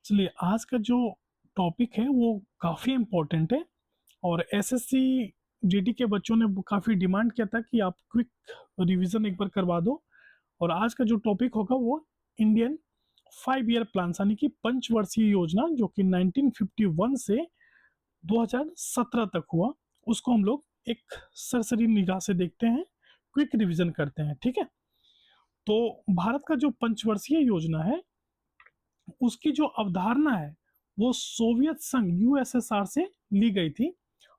चलिए, आज का जो टॉपिक है वो काफ़ी इम्पोर्टेंट है और एसएससी जीडी के बच्चों ने काफ़ी डिमांड किया था कि आप क्विक रिवीजन एक बार करवा दो। और आज का जो टॉपिक होगा वो इंडियन 5 ईयर प्लान यानी कि पंचवर्षीय योजना जो कि 1951 से 2017 तक हुआ, उसको हम लोग एक सरसरी निगाह से देखते हैं, क्विक रिवीजन करते हैं। ठीक है, तो भारत का जो पंचवर्षीय योजना है उसकी जो अवधारणा है वो सोवियत संघ यूएसएसआर से ली गई थी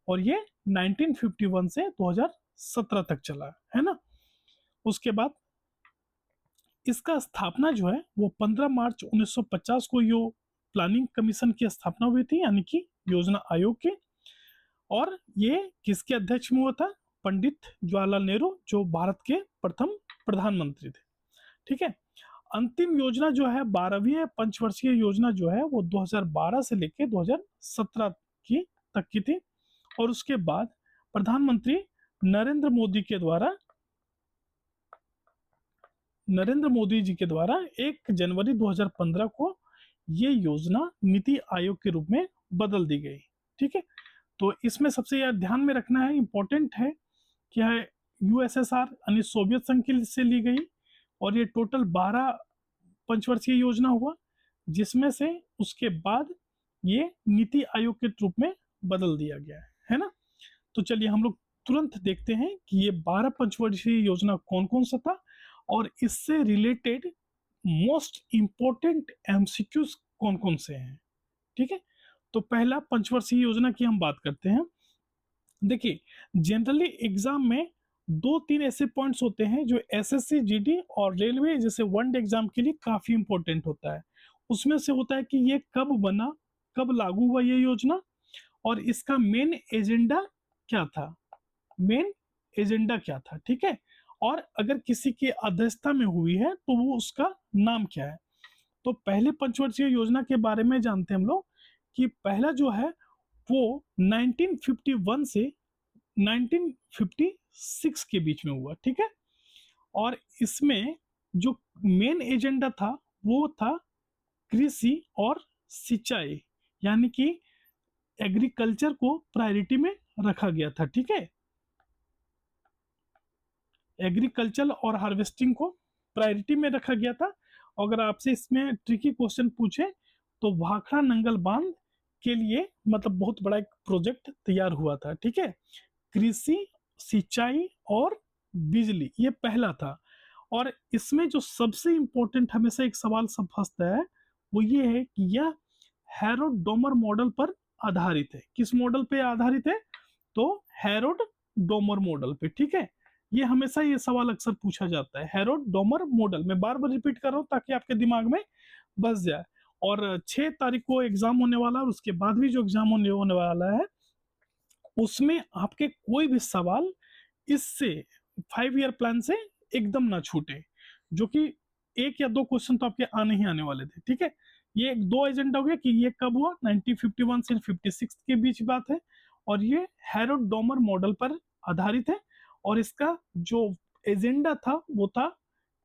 और ये 1951 से 2017 तक चला है ना। उसके बाद इसका स्थापना जो है वो 15 मार्च 1950 को यो प्लानिंग कमीशन की स्थापना हुई थी, यानी कि योजना आयोग की। और ये किसके अध्यक्ष में हुआ था? पंडित जवाहरलाल नेहरू, जो भारत के प्रथम प्रधानमंत्री थे। ठीक है, अंतिम योजना जो है 12वीं पंचवर्षीय योजना जो है वो 2012 से लेकर 2017 की तक की थी। और उसके बाद प्रधानमंत्री नरेंद्र मोदी के द्वारा नरेंद्र मोदी जी के द्वारा 1 जनवरी 2015 को ये योजना नीति आयोग के रूप में बदल दी गई। ठीक है, तो इसमें सबसे यह ध्यान में रखना है, इंपॉर्टेंट है, क्या है, यूएसएसआर यानी सोवियत संघ से ली गई और ये टोटल 12 पंचवर्षीय योजना हुआ, जिसमें से उसके बाद ये नीति आयोग के रूप में बदल दिया गया है ना। तो चलिए हम लोग तुरंत देखते हैं कि ये 12 पंचवर्षीय योजना कौन कौन सा था और इससे रिलेटेड मोस्ट इंपॉर्टेंट एमसीक्यूज कौन कौन से हैं। ठीक है, तो पहला पंचवर्षीय योजना की हम बात करते हैं। देखिए, जनरली एग्जाम में 2-3 ऐसे पॉइंट्स होते हैं जो एसएससी जीडी और रेलवे जैसे वनडे एग्जाम के लिए काफी इंपॉर्टेंट होता है। उसमें से होता है कि ये कब बना, कब लागू हुआ ये योजना, और इसका मेन एजेंडा क्या था, मेन एजेंडा क्या था। ठीक है, और अगर किसी की अध्यक्षता में हुई है तो वो उसका नाम क्या है। तो पहले पंचवर्षीय योजना के बारे में जानते हैं हम लोग कि पहला जो है वो 1951 से 1956 के बीच में हुआ। ठीक है, और इसमें जो मेन एजेंडा था वो था कृषि और सिंचाई, यानी कि एग्रीकल्चर को प्रायोरिटी में रखा गया था। ठीक है, एग्रीकल्चर और हार्वेस्टिंग को प्रायोरिटी में रखा गया था। अगर आपसे इसमें ट्रिकी क्वेश्चन पूछे तो भाखड़ा नंगल बांध के लिए मतलब बहुत बड़ा एक प्रोजेक्ट तैयार हुआ था। ठीक है, कृषि, सिंचाई और बिजली, ये पहला था। और इसमें जो सबसे इंपॉर्टेंट हमेशा एक सवाल सब फंसता है वो ये है कि यह हैरोड डोमर मॉडल पर आधारित है। किस मॉडल पे आधारित है? तो हैरोड डोमर मॉडल पे। ठीक है, ये हमेशा ये सवाल अक्सर पूछा जाता है, हैरोड डोमर मॉडल। मैं बार बार रिपीट कर रहा हूँ ताकि आपके दिमाग में बस जाए। और 6 तारीख को एग्जाम होने वाला है और उसके बाद भी जो एग्जाम होने वाला है उसमें आपके कोई भी सवाल इससे 5 ईयर प्लान से एकदम ना छूटे, जो कि 1 या 2 क्वेश्चन तो आपके आने ही आने वाले थे। ठीक है, ये 2 एजेंडा हो गया कि ये कब हुआ, 1951 से 56 के बीच बात है, और ये हैरोड डोमर मॉडल पर आधारित है। और इसका जो एजेंडा था वो था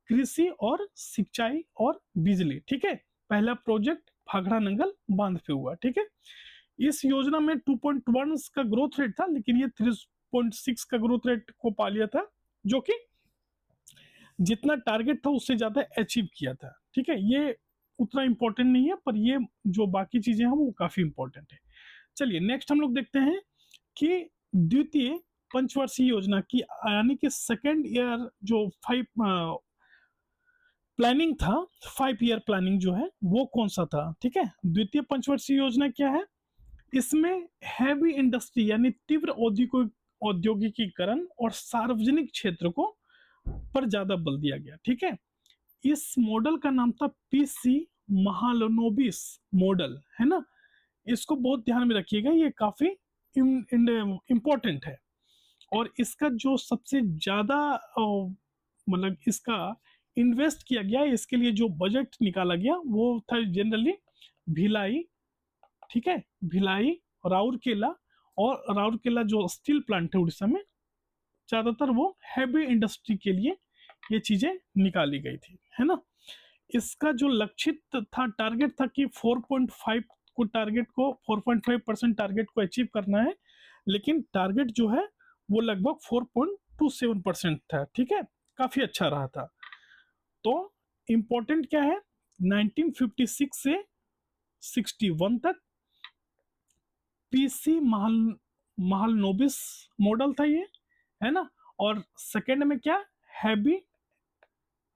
कृषि और सिंचाई और बिजली। ठीक है, पहला प्रोजेक्ट भाखड़ा नंगल बांध पे हुआ। ठीक है, इस योजना में 2.1 का ग्रोथ रेट था, लेकिन ये 3.6 का ग्रोथ रेट को पा लिया था, जो कि जितना टारगेट था उससे ज्यादा अचीव किया था। ठीक है, ये उतना इंपॉर्टेंट नहीं है, पर ये जो बाकी चीजें हैं वो काफी इंपॉर्टेंट है। चलिए नेक्स्ट हम लोग देखते हैं कि द्वितीय पंचवर्षीय योजना की यानी कि सेकेंड ईयर जो 5 प्लानिंग था, 5 ईयर प्लानिंग जो है वो कौन सा था। ठीक है, द्वितीय पंचवर्षीय योजना क्या है? इसमें हैवी इंडस्ट्री यानी तीव्र औद्योगिकीकरण और सार्वजनिक क्षेत्र को पर ज्यादा बल दिया गया। ठीक है, इस मॉडल का नाम था पीसी महालनोबिस मॉडल, है ना। इसको बहुत ध्यान में रखिएगा, ये काफी इंपॉर्टेंट है। और इसका जो सबसे ज्यादा मतलब इसका इन्वेस्ट किया गया, इसके लिए जो बजट निकाला गया वो था जनरली भिलाई। ठीक है, भिलाई, राउरकेला, और राउरकेला जो स्टील प्लांट है उड़ीसा में, ज्यादातर वो हैवी इंडस्ट्री के लिए ये चीजें निकाली गई थी, है ना। इसका जो लक्षित था, टारगेट था कि 4.5 को टारगेट को 4.5% टारगेट को अचीव करना है, लेकिन टारगेट जो है वो लगभग 4.27% था। ठीक है, काफी अच्छा रहा था। तो इंपॉर्टेंट क्या है, 1956 से 61 तक पीसी महालनोबिस मॉडल था ये, है ना। और सेकंड में क्या, हैवी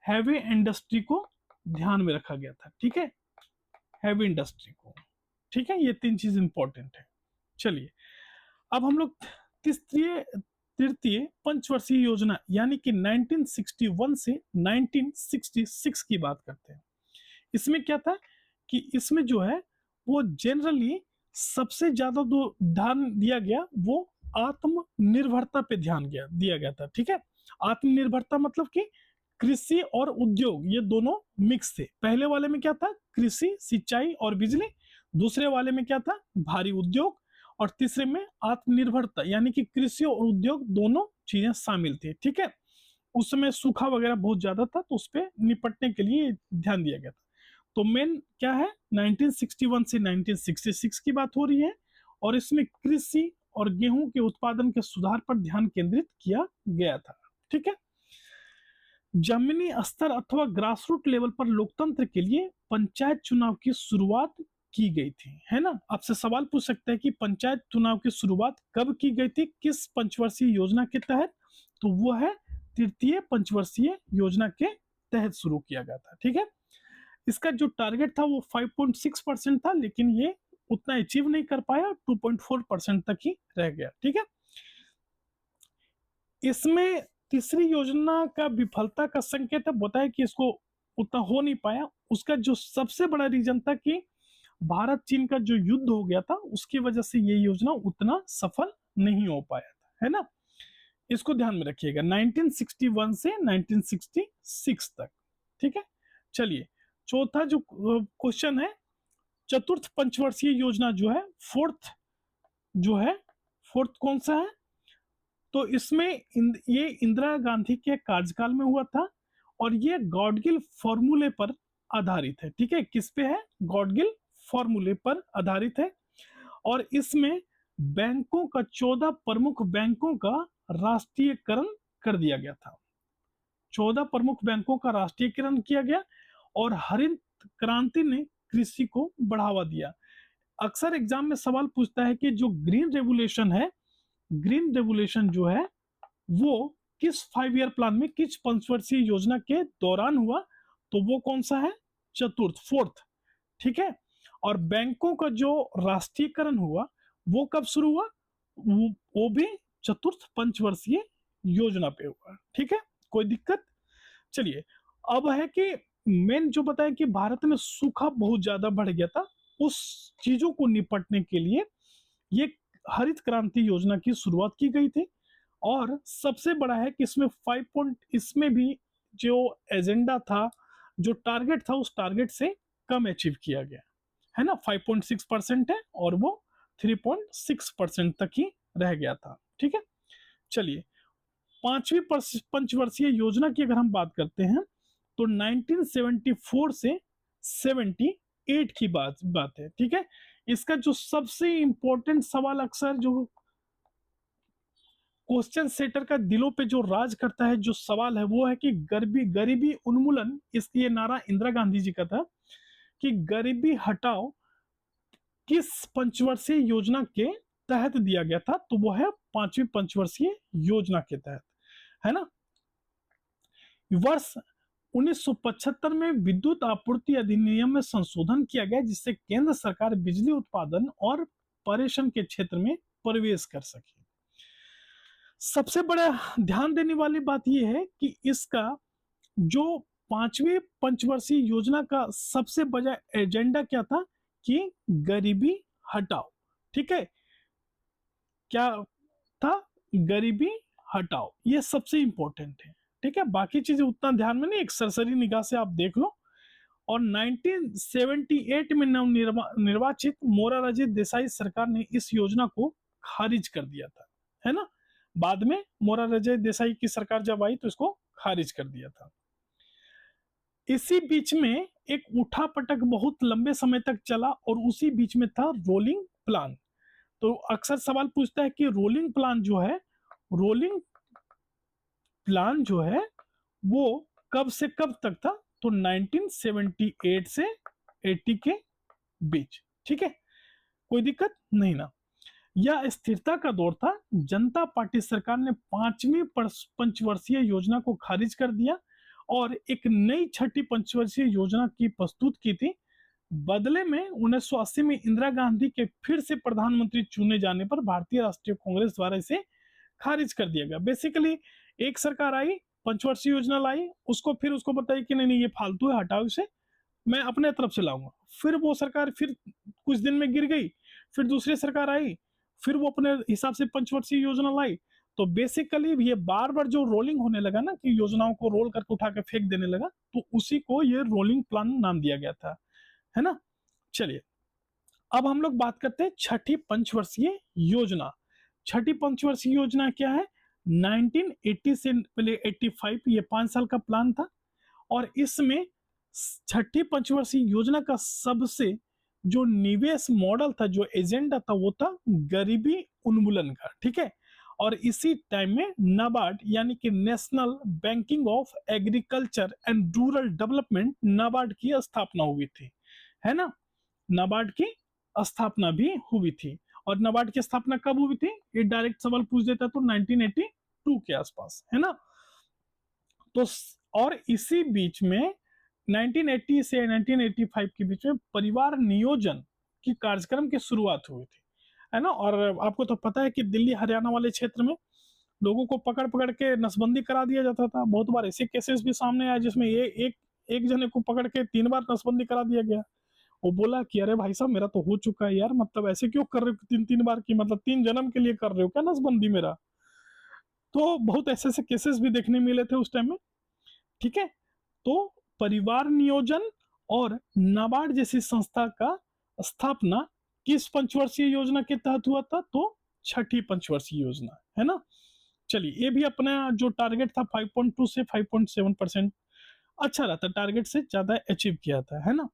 हैवी इंडस्ट्री को ध्यान में रखा गया था। ठीक है, हैवी इंडस्ट्री को। ठीक है, ये तीन चीज इंपॉर्टेंट है। चलिए, अब हम लोग तीसरी तृतीय पंचवर्षीय योजना यानी कि 1961 से 1966 की बात करते हैं। इसमें क्या था कि इसमें जो है वो जनरली सबसे ज्यादा जो ध्यान दिया गया वो आत्मनिर्भरता पे ध्यान दिया गया था। ठीक है, आत्मनिर्भरता मतलब कि कृषि और उद्योग ये दोनों मिक्स थे। पहले वाले में क्या था, कृषि, सिंचाई और बिजली। दूसरे वाले में क्या था, भारी उद्योग। और तीसरे में आत्मनिर्भरता यानी कि कृषि और उद्योग दोनों चीजें शामिल थी। ठीक है, उस समय सूखा वगैरह बहुत ज्यादा था, तो उस पर निपटने के लिए ध्यान दिया गया था। तो मेन क्या है, 1961 से 1966 की बात हो रही है, और इसमें कृषि और गेहूं के उत्पादन के सुधार पर ध्यान केंद्रित किया गया था। ठीक है, जमीनी स्तर अथवा ग्रास रूट लेवल पर लोकतंत्र के लिए पंचायत चुनाव की शुरुआत की गई थी, है ना। आपसे सवाल पूछ सकते हैं कि पंचायत चुनाव की शुरुआत कब की गई थी, किस पंचवर्षीय योजना के तहत, तो वो है तृतीय पंचवर्षीय योजना के तहत शुरू किया गया था। ठीक है, इसका जो टारगेट था वो 5.6% था, लेकिन ये उतना अचीव नहीं कर पाया, 2.4% तक ही रह गया। ठीक है, इसमें तीसरी योजना का विफलता का संकेत है, बताया कि इसको उतना हो नहीं पाया। उसका जो सबसे बड़ा रीजन था कि भारत चीन का जो युद्ध हो गया था, उसकी वजह से ये योजना उतना सफल नहीं हो पाया था, है ना। इसको ध्यान में रखिएगा, 1961 से 1966 तक। ठीक है, चलिए, चौथा जो क्वेश्चन है, चतुर्थ पंचवर्षीय योजना जो है, फोर्थ जो है, फोर्थ कौन सा है, तो इसमें ये इंदिरा गांधी के कार्यकाल में हुआ था, और ये गॉडगिल फॉर्मूले पर आधारित है। ठीक है, किस पे है, गॉडगिल फॉर्मूले पर आधारित है। और इसमें बैंकों का 14 प्रमुख बैंकों का राष्ट्रीयकरण कर दिया गया था। 14 प्रमुख बैंकों का राष्ट्रीयकरण किया गया, और हरित क्रांति ने कृषि को बढ़ावा दिया। अक्सर एग्जाम में सवाल पूछता है कि जो ग्रीन रेवोल्यूशन है, ग्रीन रेवोल्यूशन जो है वो किस 5 ईयर प्लान में, किस पंचवर्षीय योजना के दौरान हुआ, तो वो कौन सा है, चतुर्थ, फोर्थ। ठीक है, और बैंकों का जो राष्ट्रीयकरण हुआ वो कब शुरू हुआ, वो भी चतुर्थ पंचवर्षीय योजना पे हुआ। ठीक है, कोई दिक्कत। चलिए, अब है कि मेन जो बताया कि भारत में सूखा बहुत ज्यादा बढ़ गया था, उस चीजों को निपटने के लिए ये हरित क्रांति योजना की शुरुआत की गई थी। और सबसे बड़ा है कि इसमें 5 पॉइंट, इसमें भी जो एजेंडा था, जो टारगेट था, उस टारगेट से कम अचीव किया गया, है ना। 5.6% है, और वो 3.6% तक ही रह गया था। ठीक है, चलिए, पांचवी पंचवर्षीय योजना की अगर हम बात करते हैं, तो 1974 से 78 की बात है। ठीक है, इसका जो सबसे इंपॉर्टेंट सवाल, अक्सर जो क्वेश्चन सेटर का दिलों पे जो राज करता है, जो सवाल है वो है कि गरीबी गरीबी उन्मूलन, इसकी ये नारा इंदिरा गांधी जी का था कि गरीबी हटाओ किस पंचवर्षीय योजना के तहत दिया गया था, तो वो है पांचवी पंचवर्षीय योजना के तहत, है ना। वर्ष 1975 में विद्युत आपूर्ति अधिनियम में संशोधन किया गया, जिससे केंद्र सरकार बिजली उत्पादन और परिवहन के क्षेत्र में प्रवेश कर सके। सबसे बड़ा ध्यान देने वाली बात यह है कि इसका जो पांचवी पंचवर्षीय योजना का सबसे बड़ा एजेंडा क्या था, कि गरीबी हटाओ। ठीक है, क्या था, गरीबी हटाओ, ये सबसे इंपॉर्टेंट है। ठीक है, बाकी चीजें उतना ध्यान में नहीं, एक सरसरी निगाह से आप देख लो। और 1978 में निर्वाचित मोरारजी देसाई सरकार ने इस योजना को खारिज कर दिया था, है ना। बाद में मोरारजी देसाई की सरकार जब आई तो इसको खारिज कर दिया था। इसी बीच में एक उठापटक बहुत लंबे समय तक चला और उसी बीच में था रोलिंग प्लान। तो अक्सर सवाल पूछता है कि रोलिंग प्लान जो है वो कब से कब तक था? तो 1978 से 80 के बीच। ठीक है, कोई दिक्कत नहीं ना। यह स्थिरता का दौर था। जनता पार्टी सरकार ने पांचवी पंचवर्षीय योजना को खारिज कर दिया और एक नई छठी पंचवर्षीय योजना की प्रस्तुत की थी। बदले में 1980 में इंदिरा गांधी के फिर से प्रधानमंत्री चुने जाने पर भारतीय राष्ट्रीय कांग्रेस द्वारा इसे खारिज कर दिया गया। बेसिकली एक सरकार आई, पंचवर्षीय योजना लाई, उसको बताई कि नहीं नहीं ये फालतू है, हटाओ इसे, मैं अपने तरफ से लाऊंगा। फिर वो सरकार फिर कुछ दिन में गिर गई, फिर दूसरी सरकार आई, फिर वो अपने हिसाब से पंचवर्षीय योजना लाई। तो बेसिकली ये बार बार जो रोलिंग होने लगा ना, कि योजनाओं को रोल करके उठा के फेंक देने लगा, तो उसी को ये रोलिंग प्लान नाम दिया गया था, है ना। चलिए अब हम लोग बात करते हैं छठी पंचवर्षीय योजना। छठी पंचवर्षीय योजना क्या है? 1980 से पहले 85, ये 5 साल का प्लान था। और इसमें छठी पंचवर्षीय योजना का सबसे जो निवेश मॉडल था, जो एजेंडा था, वो था गरीबी उन्मूलन का। ठीक है, और इसी टाइम में नाबार्ड यानी कि national banking of agriculture and rural development, NABARD की स्थापना हुई थी, है ना। नाबार्ड की स्थापना भी हुई थी। और नाबार्ड की स्थापना कब हुई थी? ये डायरेक्ट सवाल पूछ देता तो 1982 के आसपास, है ना। तो और इसी बीच में 1980 से 1985 के बीच में परिवार नियोजन की कार्यक्रम की शुरुआत हुई थी, है ना। और आपको तो पता है कि दिल्ली हरियाणा वाले क्षेत्र में लोगों को पकड़ पकड़ के नसबंदी करा दिया जाता था। बहुत बार ऐसे केसेस भी सामने आए जिसमें ये एक जने को पकड़ के 3 बार नसबंदी करा दिया गया। वो बोला कि अरे भाई साहब मेरा तो हो चुका है यार, मतलब ऐसे क्यों कर रहे हो 3 बार की, मतलब 3 जन्म के लिए कर रहे हो क्या नसबंदी मेरा? तो बहुत ऐसे ऐसे केसेस भी देखने मिले थे उस टाइम में। ठीक है, तो परिवार नियोजन और नाबार्ड जैसी संस्था का स्थापना किस पंचवर्षीय योजना के तहत हुआ था? तो छठी पंचवर्षीय योजना, है ना। चलिए ये भी अपना जो टारगेट था 5.2 से 5.7%, अच्छा रहता, टारगेट से ज्यादा अचीव किया था, है ना।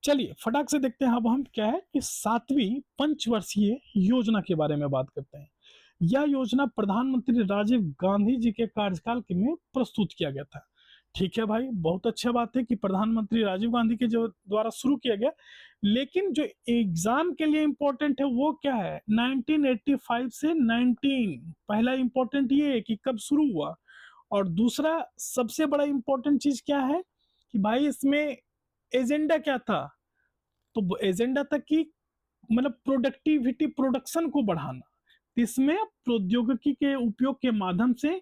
चलिए फटाक से देखते हैं अब हम क्या है कि 7वीं पंचवर्षीय योजना के बारे में बात करते हैं। यह योजना प्रधानमंत्री राजीव गांधी जी के कार्यकाल के में प्रस्तुत किया गया था। ठीक है भाई, बहुत अच्छा बात है कि प्रधानमंत्री राजीव गांधी के जो द्वारा शुरू किया गया। लेकिन जो एग्जाम के लिए इंपॉर्टेंट है वो क्या है? 1985 से 19, पहला इंपॉर्टेंट ये है कि कब शुरू हुआ, और दूसरा सबसे बड़ा इंपॉर्टेंट चीज क्या है कि भाई इसमें एजेंडा क्या था? तो एजेंडा था कि मतलब प्रोडक्टिविटी, प्रोडक्शन को बढ़ाना। इसमें प्रौद्योगिकी के उपयोग के माध्यम से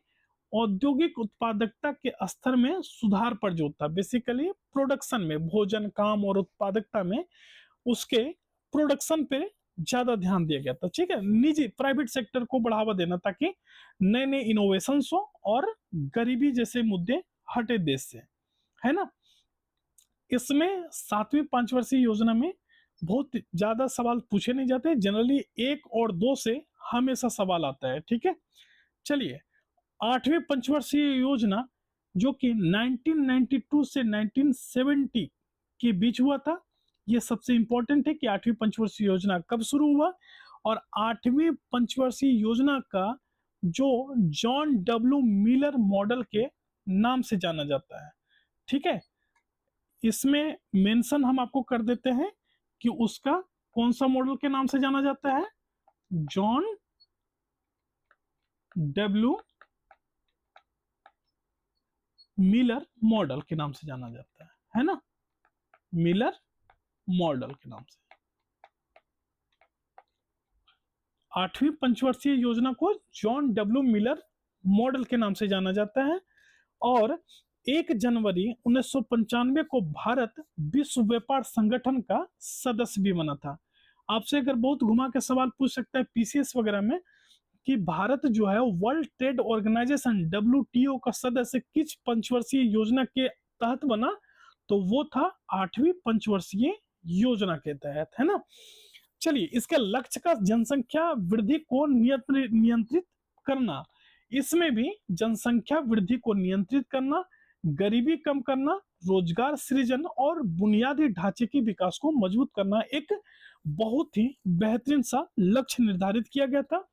औद्योगिक उत्पादकता के स्तर में सुधार पर जोर था। बेसिकली प्रोडक्शन में, भोजन, काम और उत्पादकता में उसके प्रोडक्शन पे ज्यादा ध्यान दिया गया था। ठीक है, निजी प्राइवेट सेक्टर को बढ़ावा देना ताकि नए नए इनोवेशन हो और गरीबी जैसे मुद्दे हटे देश से, है ना। इसमें 7वीं पंचवर्षीय योजना में बहुत ज्यादा सवाल पूछे नहीं जाते, जनरली 1 और 2 से हमेशा सवाल आता है। ठीक है, चलिए 8वीं पंचवर्षीय योजना जो कि 1992 से 1970 के बीच हुआ था। यह सबसे इंपॉर्टेंट है कि 8वीं पंचवर्षीय योजना कब शुरू हुआ, और 8वीं पंचवर्षीय योजना का जो जॉन डब्ल्यू मिलर मॉडल के नाम से जाना जाता है। ठीक है, इसमें मेंशन हम आपको कर देते हैं कि उसका कौन सा मॉडल के नाम से जाना जाता है? जॉन डब्ल्यू मिलर मॉडल के नाम से जाना जाता है ना, मिलर मॉडल के नाम से। 8वीं पंचवर्षीय योजना को जॉन डब्ल्यू मिलर मॉडल के नाम से जाना जाता है। और 1 जनवरी 1995 को भारत विश्व व्यापार संगठन का सदस्य भी बना था। आपसे अगर बहुत घुमा के सवाल पूछ सकता है पीसीएस वगैरह में कि भारत जो है वर्ल्ड ट्रेड ऑर्गेनाइजेशन WTO का सदस्य किस पंचवर्षीय योजना के तहत बना, तो वो था 8वीं पंचवर्षीय योजना के तहत, है ना। चलिए इसके लक्ष्य का जनसंख्या वृद्धि को नियंत्रित करना। इसमें भी जनसंख्या वृद्धि को नियंत्रित करना, गरीबी कम करना, रोजगार सृजन और बुनियादी ढांचे के विकास को मजबूत करना एक बहुत ही बेहतरीन सा लक्ष्य निर्धारित किया गया था।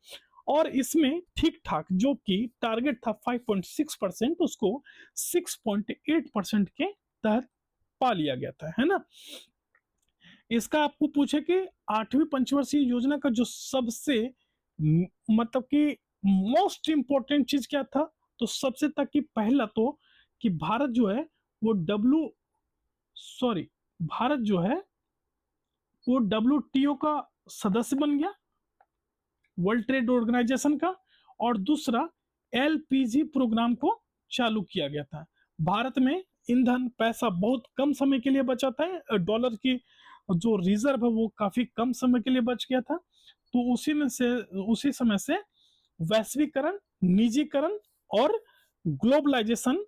और इसमें ठीक ठाक जो कि टारगेट था 5.6%, उसको 6.8% के तहत पा लिया गया था, है ना। इसका आपको पूछे कि आठवीं पंचवर्षीय योजना का जो सबसे मतलब कि मोस्ट इंपॉर्टेंट चीज क्या था, तो सबसे तक कि पहला तो कि भारत जो है वो भारत जो है वो WTO का सदस्य बन गया, वर्ल्ड ट्रेड ऑर्गेनाइजेशन का। और दूसरा, LPG प्रोग्राम को चालू किया गया था। भारत में ईंधन पैसा बहुत कम समय के लिए बचाता है, डॉलर की जो रिजर्व है वो काफी कम समय के लिए बच गया था। तो उसी समय से वैश्वीकरण, निजीकरण और ग्लोबलाइजेशन,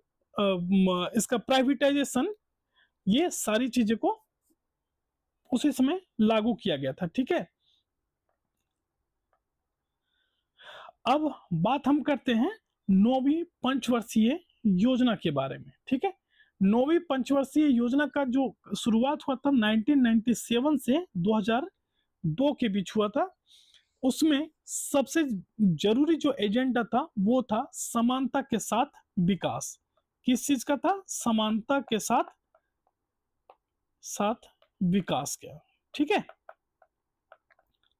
इसका प्राइवेटाइजेशन, ये सारी चीजें को उसी समय लागू किया गया था। ठीक है, अब बात हम करते हैं नौवीं पंचवर्षीय योजना के बारे में। ठीक है, नौवीं पंचवर्षीय योजना का जो शुरुआत हुआ था 1997 से 2002 के बीच हुआ था। उसमें सबसे जरूरी जो एजेंडा था वो था समानता के साथ विकास। किस चीज का था? समानता के साथ साथ विकास का। ठीक है,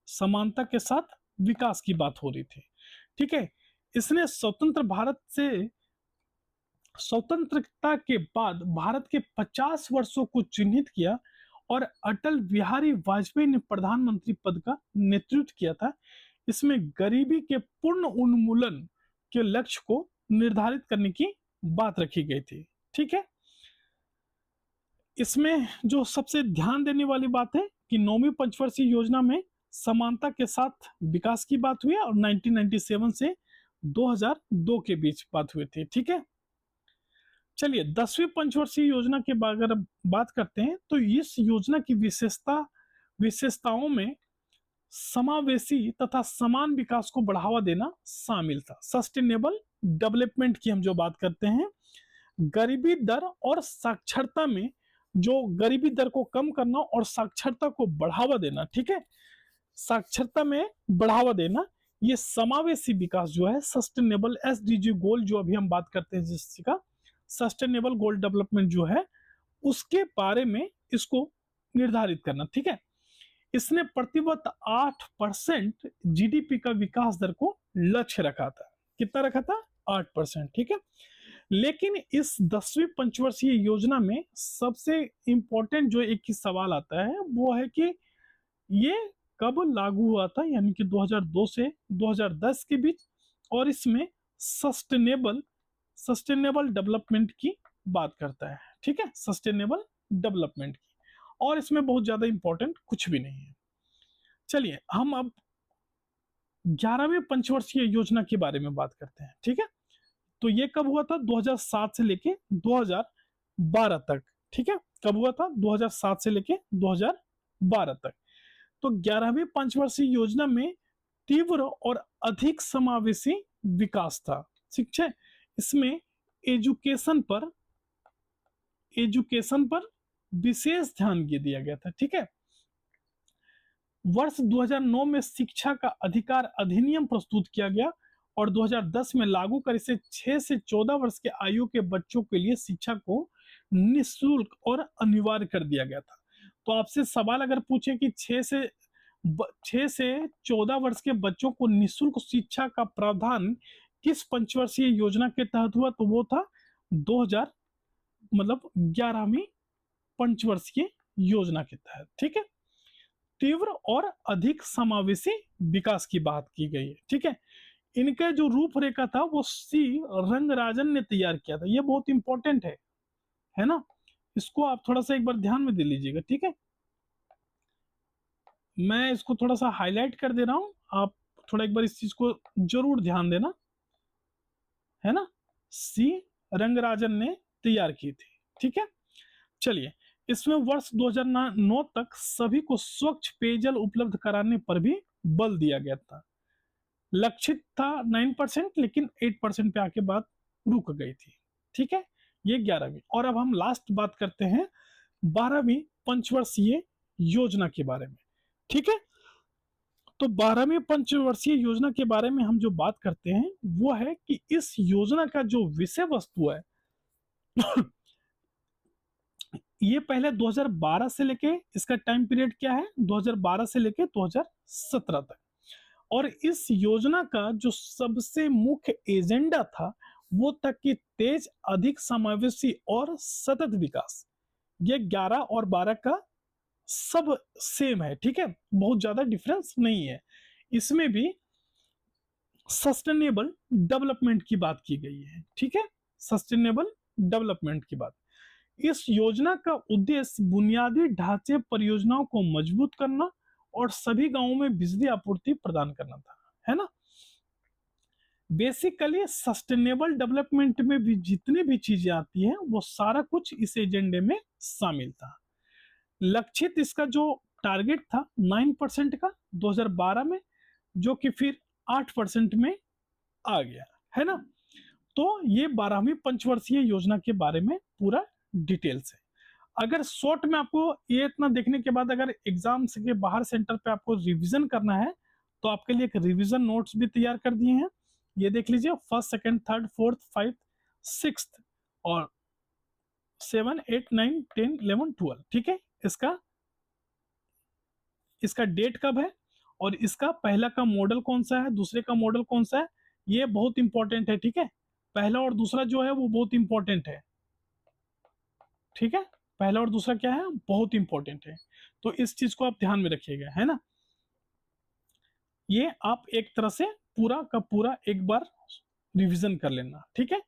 समानता के साथ विकास की बात हो रही थी। ठीक है, इसने स्वतंत्रता के बाद भारत के 50 वर्षों को चिन्हित किया और अटल बिहारी वाजपेयी ने प्रधानमंत्री पद का नेतृत्व किया था। इसमें गरीबी के पूर्ण उन्मूलन के लक्ष्य को निर्धारित करने की बात रखी गई थी। ठीक है, इसमें जो सबसे ध्यान देने वाली बात है कि नौवीं पंचवर्षीय योजना में समानता के साथ विकास की बात हुई है और 1997 से 2002 के बीच बात हुई थी। ठीक है, चलिए 10वीं पंचवर्षीय योजना के अगर बात करते हैं तो इस योजना की विशेषताओं में समावेशी तथा समान विकास को बढ़ावा देना शामिल था। सस्टेनेबल डेवलपमेंट की हम जो बात करते हैं, गरीबी दर और साक्षरता में जो गरीबी दर को कम करना और साक्षरता को बढ़ावा देना। ठीक है, साक्षरता में बढ़ावा देना, ये समावेशी विकास जो है सस्टेनेबल SDG गोल जो अभी हम बात करते हैं जिसका सस्टेनेबल गोल डेवलपमेंट जो है उसके बारे में इसको निर्धारित करना। ठीक है, इसने प्रतिवर्ष 8% GDP का विकास दर को लक्ष्य रखा था। कितना रखा था? 8%। ठीक है, लेकिन इस 10वीं पंचवर्षीय योजना में सबसे इंपॉर्टेंट जो एक ही सवाल आता है वो है कि ये कब लागू हुआ था, यानी कि 2002 से 2010 के बीच, और इसमें सस्टेनेबल डेवलपमेंट की बात करता है। ठीक है, सस्टेनेबल डेवलपमेंट की, और इसमें बहुत ज्यादा इंपॉर्टेंट कुछ भी नहीं है। चलिए हम अब 11वीं पंचवर्षीय योजना के बारे में बात करते हैं। ठीक है, तो ये कब हुआ था? 2007 से लेके 2012 तक। ठीक है, कब हुआ था? 2007 से लेके 2012 तक। तो 11वीं पंचवर्षीय योजना में तीव्र और अधिक समावेशी विकास था। ठीक है, इसमें एजुकेशन पर विशेष ध्यान दिया गया था। ठीक है, वर्ष 2009 में शिक्षा का अधिकार अधिनियम प्रस्तुत किया गया और 2010 में लागू कर इसे 6 से 14 वर्ष के आयु के बच्चों के लिए शिक्षा को निःशुल्क और अनिवार्य कर दिया गया था। तो आपसे सवाल अगर पूछे कि 6 से 14 वर्ष के बच्चों को निःशुल्क शिक्षा का प्रावधान किस पंचवर्षीय योजना के तहत हुआ, तो वो था 11वीं पंचवर्षीय योजना के तहत। ठीक है, तीव्र और अधिक समावेशी विकास की बात की गई है। ठीक है, इनका जो रूपरेखा था वो सी रंगराजन ने तैयार किया था। ये बहुत इंपॉर्टेंट है ना, इसको आप थोड़ा सा एक बार ध्यान में दे लीजिएगा। ठीक है, मैं इसको थोड़ा सा हाईलाइट कर दे रहा हूं, आप थोड़ा एक बार इस चीज को जरूर ध्यान देना, है ना। सी रंगराजन ने तैयार की थी। ठीक है, चलिए इसमें वर्ष 2009 तक सभी को स्वच्छ पेयजल उपलब्ध कराने पर भी बल दिया गया था। लक्षित था 9%, लेकिन 8% पे आके बात रुक गई थी। ठीक है, ये 11वीं। और अब हम लास्ट बात करते हैं 12वीं पंचवर्षीय योजना के बारे में। ठीक है, तो 12वीं पंचवर्षीय योजना के बारे में हम जो बात करते हैं वो है कि इस योजना का जो विषय वस्तु है ये पहले 2012 से लेके, इसका टाइम पीरियड क्या है 2012 से लेके 2017 तक। और इस योजना का जो सबसे मुख्य एजेंडा था वो था कि तेज, अधिक समावेशी और सतत विकास। ये 11 और 12 का सब सेम है, ठीक है, बहुत ज्यादा डिफरेंस नहीं है। इसमें भी सस्टेनेबल डेवलपमेंट की बात की गई है, ठीक है, सस्टेनेबल डेवलपमेंट की बात। इस योजना का उद्देश्य बुनियादी ढांचे परियोजनाओं को मजबूत करना और सभी गांवों में बिजली आपूर्ति प्रदान करना था, है ना। बेसिकली सस्टेनेबल डेवलपमेंट में भी जितनी भी चीजें आती हैं वो सारा कुछ इस एजेंडे में शामिल था। लक्षित इसका जो टारगेट था 9% का 2012 में, जो कि फिर 8% में आ गया, है ना। तो ये 12वीं पंचवर्षीय योजना के बारे में पूरा डिटेल्स है। अगर शॉर्ट में आपको ये इतना देखने के बाद अगर एग्जाम के बाहर सेंटर पे आपको रिवीजन करना है तो आपके लिए एक रिवीजन नोट्स भी तैयार कर दिए हैं। ये देख लीजिए, फर्स्ट, सेकंड, थर्ड, फोर्थ, 5, 6 और 7, 8, 9, 10, 11, 12, ठीक है। इसका डेट कब है और इसका पहला का मॉडल कौन सा है, दूसरे का मॉडल कौन सा है, ये बहुत इंपॉर्टेंट है, ठीक है। पहला और दूसरा जो है वो बहुत इंपॉर्टेंट है, ठीक है। पहला और दूसरा क्या है, बहुत इंपॉर्टेंट है, तो इस चीज को आप ध्यान में रखिएगा, है ना। ये आप एक तरह से पूरा का पूरा एक बार रिवीजन कर लेना, ठीक है।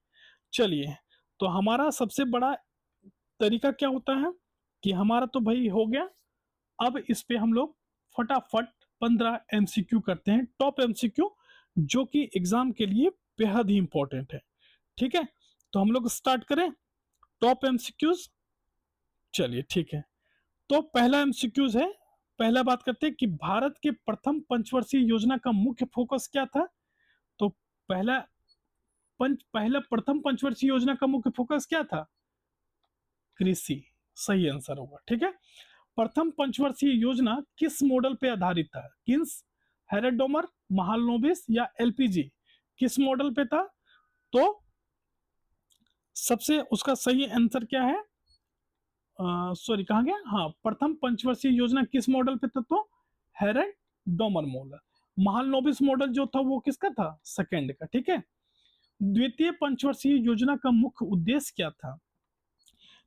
चलिए, तो हमारा सबसे बड़ा तरीका क्या होता है कि हमारा तो भाई हो गया। अब इस पे हम लोग फटाफट 15 एमसीक्यू करते हैं, टॉप एमसीक्यू, जो कि एग्जाम के लिए बेहद ही इंपॉर्टेंट है, ठीक है। तो हम लोग स्टार्ट करें टॉप एमसीक्यूज। चलिए ठीक है, तो पहला एमसीक्यूज है, पहला बात करते हैं कि भारत के प्रथम पंचवर्षीय योजना का मुख्य फोकस क्या था। तो पहला प्रथम पंचवर्षीय योजना का मुख्य फोकस क्या था, कृषि, सही आंसर होगा, ठीक है। प्रथम पंचवर्षीय योजना किस मॉडल पे आधारित था, किन्स, हेरेडोमर, महालनोबिस या एलपीजी, किस मॉडल पे था। तो सबसे उसका सही आंसर क्या है, सॉरी कहाँ गया, हाँ, प्रथम पंचवर्षीय योजना किस मॉडल पे था, तो हेरेडोमर मॉडल। महालनोबिस मॉडल जो था वो किसका था, सेकेंड का, ठीक है। द्वितीय पंचवर्षीय योजना का मुख्य उद्देश्य क्या था,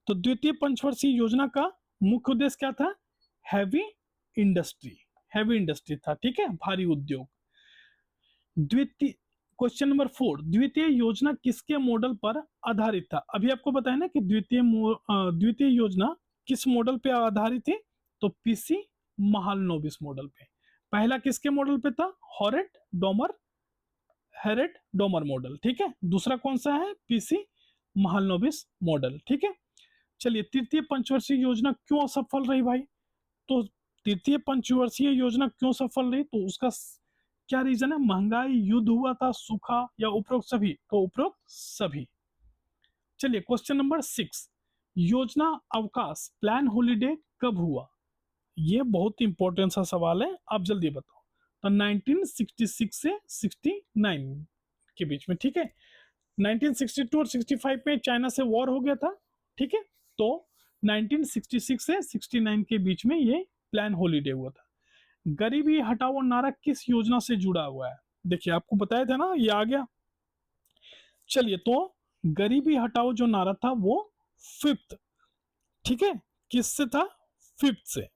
तो द्वितीय पंचवर्षीय योजना का मुख्य उद्देश्य क्या था, हैवी इंडस्ट्री, हैवी इंडस्ट्री था, ठीक है, भारी उद्योग। द्वितीय, क्वेश्चन नंबर 4, द्वितीय योजना किसके मॉडल पर आधारित था। अभी आपको बताया ना कि द्वितीय योजना किस मॉडल पे आधारित थी, तो पीसी महालनोबिस मॉडल पे। पहला किसके मॉडल पे था, हेरेट डोमर मॉडल, ठीक है। दूसरा कौन सा है, पीसी महालनोबिस मॉडल, ठीक है। चलिए, तृतीय पंचवर्षीय योजना क्यों असफल रही भाई, तो तृतीय पंचवर्षीय योजना क्यों सफल रही, तो उसका क्या रीजन है, महंगाई, युद्ध हुआ था, सूखा या उपरोक्त सभी, तो उपरोक्त सभी। चलिए, क्वेश्चन नंबर 6, योजना अवकाश प्लान हॉलिडे कब हुआ। ये बहुत इंपॉर्टेंट सा सवाल है, आप जल्दी बताओ। तो 1966 से 69 के बीच में, ठीक है। 1962 और 65 में चाइना से वॉर हो गया था, ठीक है। तो 1966 से 69 के बीच में ये प्लान हॉलिडे हुआ था। गरीबी हटाओ नारा किस योजना से जुड़ा हुआ है, देखिए आपको बताया था ना, ये आ गया। चलिए, तो गरीबी हटाओ जो नारा था वो फिफ्थ, ठीक है, किससे था, फिफ्थ से।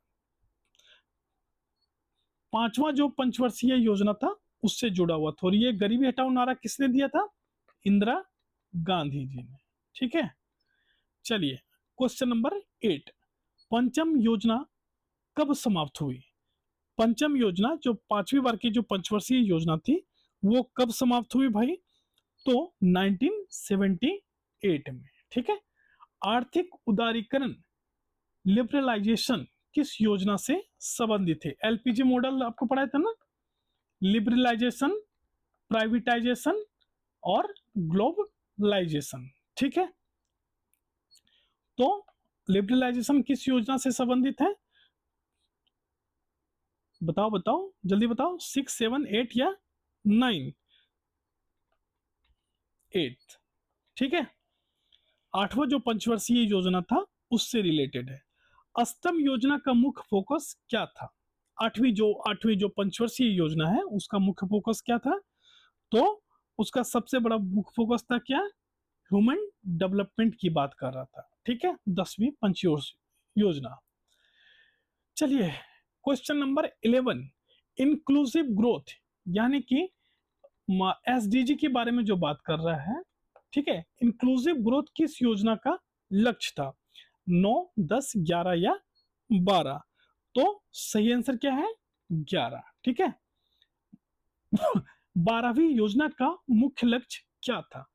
पांचवा जो पंचवर्षीय योजना था उससे जुड़ा हुआ था, और ये गरीबी हटाओ नारा किसने दिया था, इंदिरा गांधी जी ने, ठीक है। चलिए, क्वेश्चन नंबर 8, पंचम योजना कब समाप्त हुई। पंचम योजना जो पांचवी बार की जो पंचवर्षीय योजना थी वो कब समाप्त हुई भाई, तो 1978 में, ठीक है। आर्थिक उदारीकरण, लिबरलाइजेशन किस योजना से संबंधित है, एलपीजी मॉडल आपको पढ़ाया था ना, लिबरलाइजेशन, प्राइवेटाइजेशन और ग्लोबलाइजेशन, ठीक है। तो लिबरलाइजेशन किस योजना से संबंधित है? बताओ बताओ, जल्दी बताओ, 6, 7, 8 या 9? 8। ठीक है। आठवां जो पंचवर्षीय योजना था उससे रिलेटेड है। अष्टम योजना का मुख्य फोकस क्या था? आठवीं जो पंचवर्षीय योजना है उसका मुख्य फोकस क्या था? तो उसका सबसे बड़ा मुख्य फोकस था क्या? ह्यूमन डेवलपमेंट की बात कर रहा था। ठीक है, 10वीं पंचवर्षीय योजना। चलिए, क्वेश्चन नंबर 11, इंक्लूसिव ग्रोथ यानी कि एसडीजी के बारे में जो बात कर रहा है। ठीक है, इंक्लूसिव ग्रोथ किस योजना का लक्ष्य था? 9, 10, 11 या 12? तो सही आंसर क्या है? 11। ठीक है। 12वीं योजना का मुख्य लक्ष्य क्या था?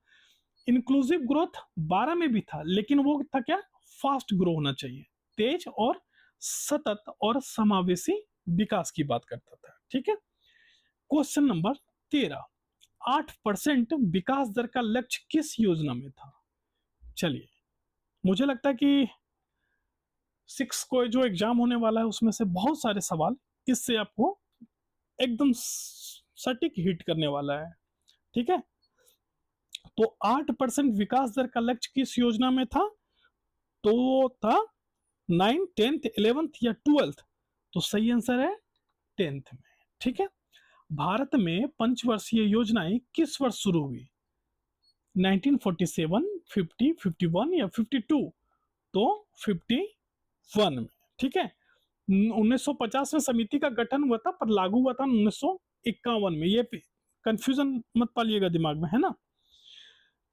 इंक्लूसिव ग्रोथ 12 में भी था, लेकिन वो था क्या? फास्ट ग्रो होना चाहिए, तेज और सतत और समावेशी विकास की बात करता था। ठीक है। क्वेश्चन नंबर 13, 8% विकास दर का लक्ष्य किस योजना में था? चलिए, मुझे लगता है कि 6 को जो एग्जाम होने वाला है उसमें से बहुत सारे सवाल इससे आपको एकदम सटीक हिट करने वाला है। ठीक है। तो 8% विकास दर का लक्ष्य किस योजना में था? तो था 9, 10th, 11th या 12th? तो सही आंसर है 10th में। ठीक है। भारत में पंचवर्षीय योजनाएं किस वर्ष शुरू हुई? 1947, 50, 51 या 52? तो 51 में। ठीक है। 1950 में समिति का गठन हुआ था, पर लागू हुआ था 1951 में। ये कंफ्यूजन मत पालिएगा दिमाग में, है ना।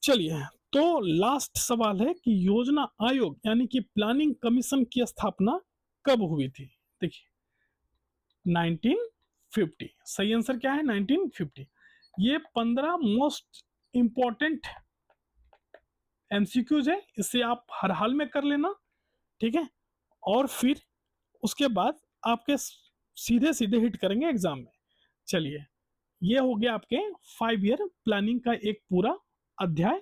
चलिए, तो लास्ट सवाल है कि योजना आयोग यानी कि प्लानिंग कमीशन की स्थापना कब हुई थी? देखिए, 1950। सही आंसर क्या है? 1950। ये 15 मोस्ट इंपॉर्टेंट एमसीक्यूज है, इसे आप हर हाल में कर लेना। ठीक है। और फिर उसके बाद आपके सीधे सीधे हिट करेंगे एग्जाम में। चलिए, ये हो गया आपके 5 ईयर प्लानिंग का एक पूरा अध्याय।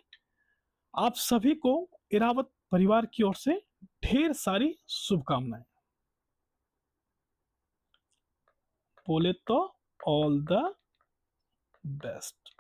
आप सभी को इरावत परिवार की ओर से ढेर सारी शुभकामनाएं। बोले तो ऑल द बेस्ट।